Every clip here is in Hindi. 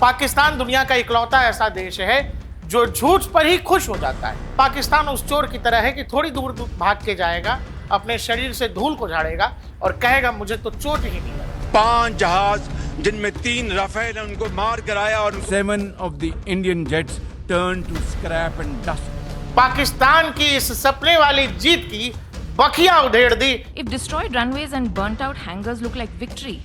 पाकिस्तान दुनिया का इकलौता ऐसा देश है जो झूठ पर ही खुश हो जाता है। पाकिस्तान उस चोर की तरह है कि थोड़ी दूर भाग के जाएगा, अपने शरीर से धूल को झाड़ेगा और कहेगा मुझे तो चोट ही नहीं लगी। 5 जहाज जिनमें 3 राफेल उनको मार कराया और 7 of the Indian jets turned to scrap and dust. Pakistan की इस सपने वाली जीत की बखिया उधेड़ दी। If destroyed runways and burnt out hangars look like victory,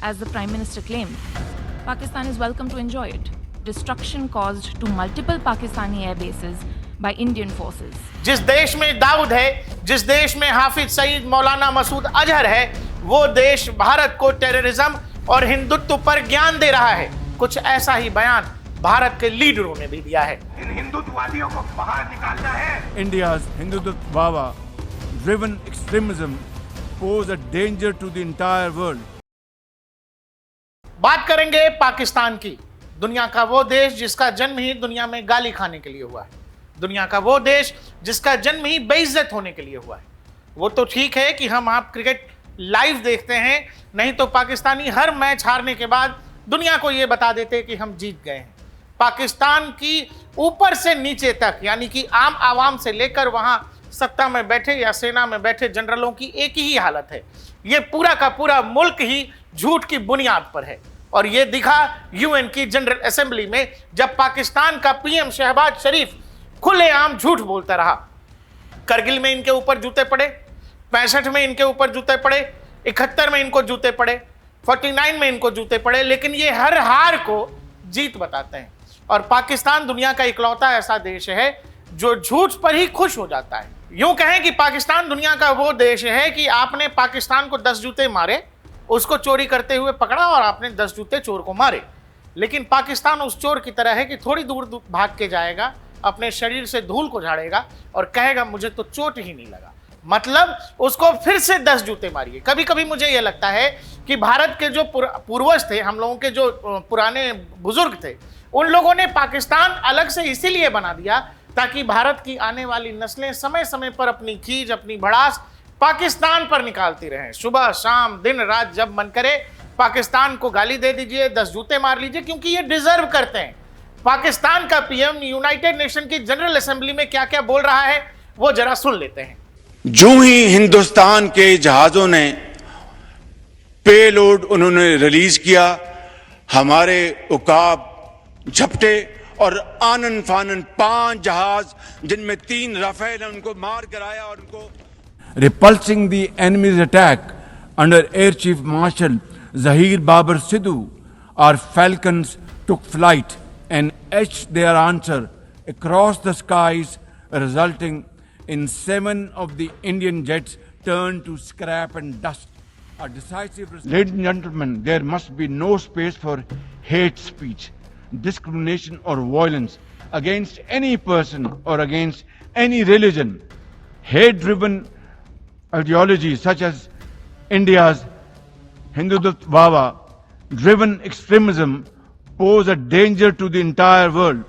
as the Prime Minister claimed, Pakistan is welcome to enjoy it. Destruction caused to multiple Pakistani air bases by Indian forces. जिस देश में दाऊद है, जिस देश में हाफिज सईद मौलाना मसूद अजहर है, वो देश भारत को टेररिज्म और हिंदुत्व पर ज्ञान दे रहा है। कुछ ऐसा ही बयान भारत के लीडरों ने भी दिया है। इन हिंदुत्ववादियों को बाहर निकालना है। India's Hindutva driven extremism pose a danger to the entire world. बात करेंगे पाकिस्तान की, दुनिया का वो देश जिसका जन्म ही दुनिया में गाली खाने के लिए हुआ है, दुनिया का वो देश जिसका जन्म ही बेइज्जत होने के लिए हुआ है। वो तो ठीक है कि हम आप क्रिकेट लाइव देखते हैं, नहीं तो पाकिस्तानी हर मैच हारने के बाद दुनिया को ये बता देते कि हम जीत गए हैं। पाकिस्तान की ऊपर से नीचे तक, यानी कि आम आवाम से लेकर वहां सत्ता में बैठे या सेना में बैठे जनरलों की एक ही हालत है। ये पूरा का पूरा मुल्क ही झूठ की बुनियाद पर है और ये दिखा यूएन की जनरल असेंबली में, जब पाकिस्तान का पीएम शहबाज शरीफ खुलेआम झूठ बोलता रहा। करगिल में इनके ऊपर जूते पड़े, 65 में इनके ऊपर जूते पड़े, 71 में इनको जूते पड़े, 49 में इनको जूते पड़े, लेकिन ये हर हार को जीत बताते हैं। और पाकिस्तान दुनिया का इकलौता ऐसा देश है जो झूठ पर ही खुश हो जाता है। यूं कहें कि पाकिस्तान दुनिया का वो देश है कि आपने पाकिस्तान को 10 जूते मारे, उसको चोरी करते हुए पकड़ा और आपने 10 जूते चोर को मारे, लेकिन पाकिस्तान उस चोर की तरह है कि थोड़ी दूर भाग के जाएगा, अपने शरीर से धूल को झाड़ेगा और कहेगा मुझे तो चोट ही नहीं लगा। मतलब उसको फिर से 10 जूते मारिए। कभी कभी मुझे यह लगता है कि भारत के जो पूर्वज थे, हम लोगों के जो पुराने बुजुर्ग थे, उन लोगों ने पाकिस्तान अलग से इसीलिए बना दिया ताकि भारत की आने वाली नस्लें समय समय पर अपनी खीज, अपनी भड़ास पाकिस्तान पर निकालती रहें। सुबह शाम दिन रात जब मन करे पाकिस्तान को गाली दे दीजिए, 10 जूते मार लीजिए, क्योंकि ये डिजर्व करते हैं। पाकिस्तान का पीएम यूनाइटेड नेशन की जनरल असेंबली में क्या क्या बोल रहा है वो जरा सुन लेते हैं। जो ही हिंदुस्तान के जहाजों ने पेलोड उन्होंने रिलीज किया, हमारे उकाब झपटे और आनन फानन 5 जहाज जिनमें 3 राफेल उनको मार कराया और उनको Repulsing the enemy's attack under Air Chief Marshal Zahir Babar Sidhu, our Falcons took flight and etched their answer across the skies, resulting in 7 of the Indian jets turned to scrap and dust. A decisive response. Ladies and gentlemen, there must be no space for hate speech, discrimination or violence against any person or against any religion. Hate-driven ideologies such as India's Hindutva driven extremism pose a danger to the entire world.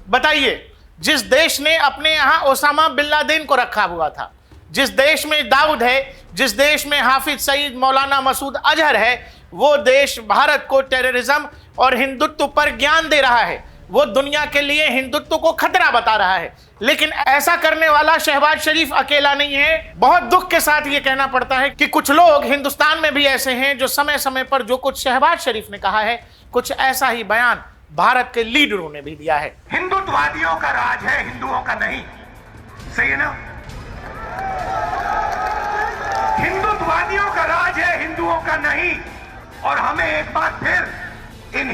बताइए, जिस देश ने अपने यहां ओसामा बिन लादेन को रखा हुआ था, जिस देश में दाऊद है, जिस देश में हाफिज सईद मौलाना मसूद अजहर है, वो देश भारत को टेररिज्म और हिंदुत्व पर ज्ञान दे रहा है। वो दुनिया के लिए हिंदुत्व को खतरा बता रहा है। लेकिन ऐसा करने वाला शहबाज शरीफ अकेला नहीं है। बहुत दुख के साथ ये कहना पड़ता है कि कुछ लोग हिंदुस्तान में भी ऐसे हैं जो समय समय पर जो कुछ शहबाज शरीफ ने कहा है, कुछ ऐसा ही बयान भारत के लीडरों ने भी दिया है। हिंदुत्ववादियों का राज है, हिंदुओं का नहीं। सही है ना? हिंदुत्ववादियों का राज है, हिंदुओं का नहीं। और हमें एक बार फिर इन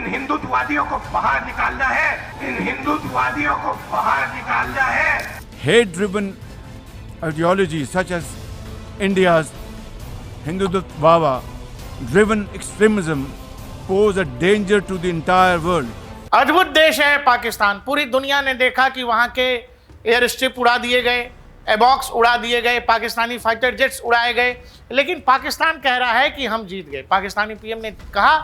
हिंदुत्ववादियों को बाहर निकालना है। इन हिंदुत्ववादियों को बाहर निकालना है। Hate-driven ideologies such as India's Hindutva driven extremism pose a danger to the entire world. अद्भुत देश है पाकिस्तान। पूरी दुनिया ने देखा कि वहां के एयर स्ट्रिप उड़ा दिए गए, एबॉक्स उड़ा दिए गए, पाकिस्तानी फाइटर जेट्स उड़ाए गए, लेकिन पाकिस्तान कह रहा है कि हम जीत गए। पाकिस्तानी पीएम ने कहा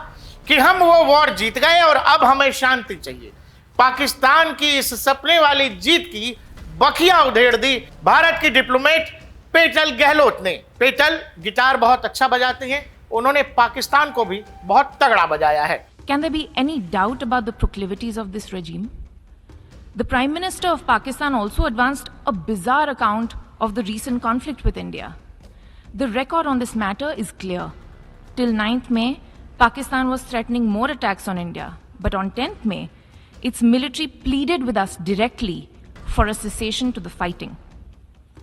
कि हम वो वॉर जीत गए और अब हमें शांति चाहिए। पाकिस्तान की इस सपने वाली जीत की बखिया उधेड़ दी भारत की डिप्लोमेट पेटल गहलोत ने। पेटल गिटार बहुत अच्छा बजाते हैं, उन्होंने पाकिस्तान को भी बहुत तगड़ा बजाया है। Can there be any doubt about the proclivities of this regime? The Prime Minister of Pakistan also advanced a bizarre account of the recent conflict with India. The record on this matter is clear. Till 9th May, Pakistan was threatening more attacks on India. But on 10th May, its military pleaded with us directly for a cessation to the fighting.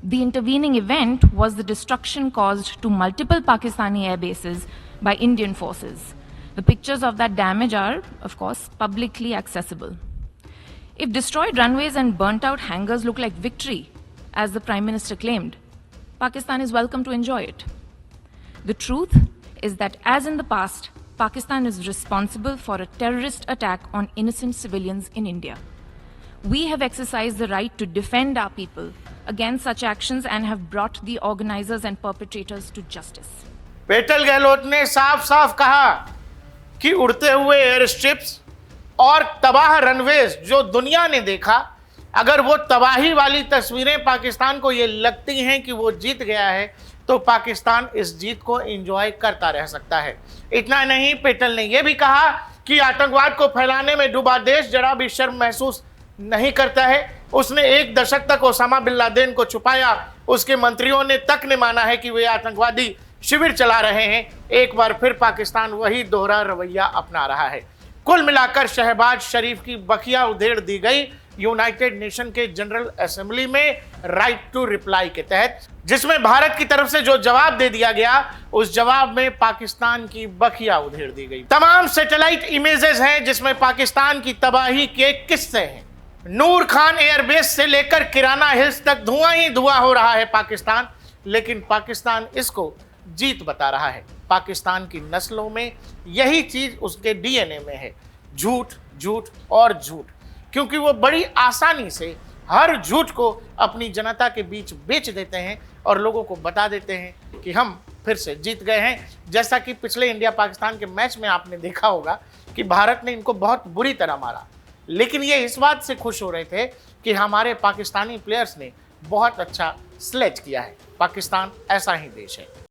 The intervening event was the destruction caused to multiple Pakistani air bases by Indian forces. The pictures of that damage are, of course, publicly accessible. If destroyed runways and burnt out hangars look like victory, as the Prime Minister claimed, Pakistan is welcome to enjoy it. The truth is that, as in the past, Pakistan is responsible for a terrorist attack on innocent civilians in India. We have exercised the right to defend our people against such actions and have brought the organizers and perpetrators to justice. Petal Gehlot ने साफ साफ कहा कि उड़ते हुए एयर स्ट्रिप्स और तबाह रनवेज जो दुनिया ने देखा, अगर वो तबाही वाली तस्वीरें पाकिस्तान को ये लगती हैं कि वो जीत गया है, तो पाकिस्तान इस जीत को एंजॉय करता रह सकता है। इतना नहीं, पेटल ने यह भी कहा कि आतंकवाद को फैलाने में डूबा देश जरा भी शर्म महसूस नहीं करता है। उसने 1 दशक तक ओसामा बिन लादेन को छुपाया। उसके मंत्रियों ने तक ने माना है कि वे आतंकवादी शिविर चला रहे हैं। एक बार फिर पाकिस्तान वही दोहरा रवैया अपना रहा है। कुल मिलाकर शहबाज शरीफ की बखिया उधेड़ दी गई यूनाइटेड नेशन के जनरल असेंबली में राइट टू रिप्लाई के तहत, जिसमें भारत की तरफ से जो जवाब दे दिया गया, उस जवाब में पाकिस्तान की बखिया उधेड़ दी गई। तमाम सैटेलाइट इमेजेस हैं जिसमें पाकिस्तान की तबाही के किस्से हैं। नूर खान एयरबेस से लेकर किराना हिल्स तक धुआं ही धुआं हो रहा है पाकिस्तान, लेकिन पाकिस्तान इसको जीत बता रहा है। पाकिस्तान की नस्लों में यही चीज उसके डीएनए में है, झूठ झूठ और झूठ, क्योंकि वो बड़ी आसानी से हर झूठ को अपनी जनता के बीच बेच देते हैं और लोगों को बता देते हैं कि हम फिर से जीत गए हैं। जैसा कि पिछले इंडिया पाकिस्तान के मैच में आपने देखा होगा कि भारत ने इनको बहुत बुरी तरह मारा, लेकिन ये इस बात से खुश हो रहे थे कि हमारे पाकिस्तानी प्लेयर्स ने बहुत अच्छा स्लेज किया है। पाकिस्तान ऐसा ही देश है।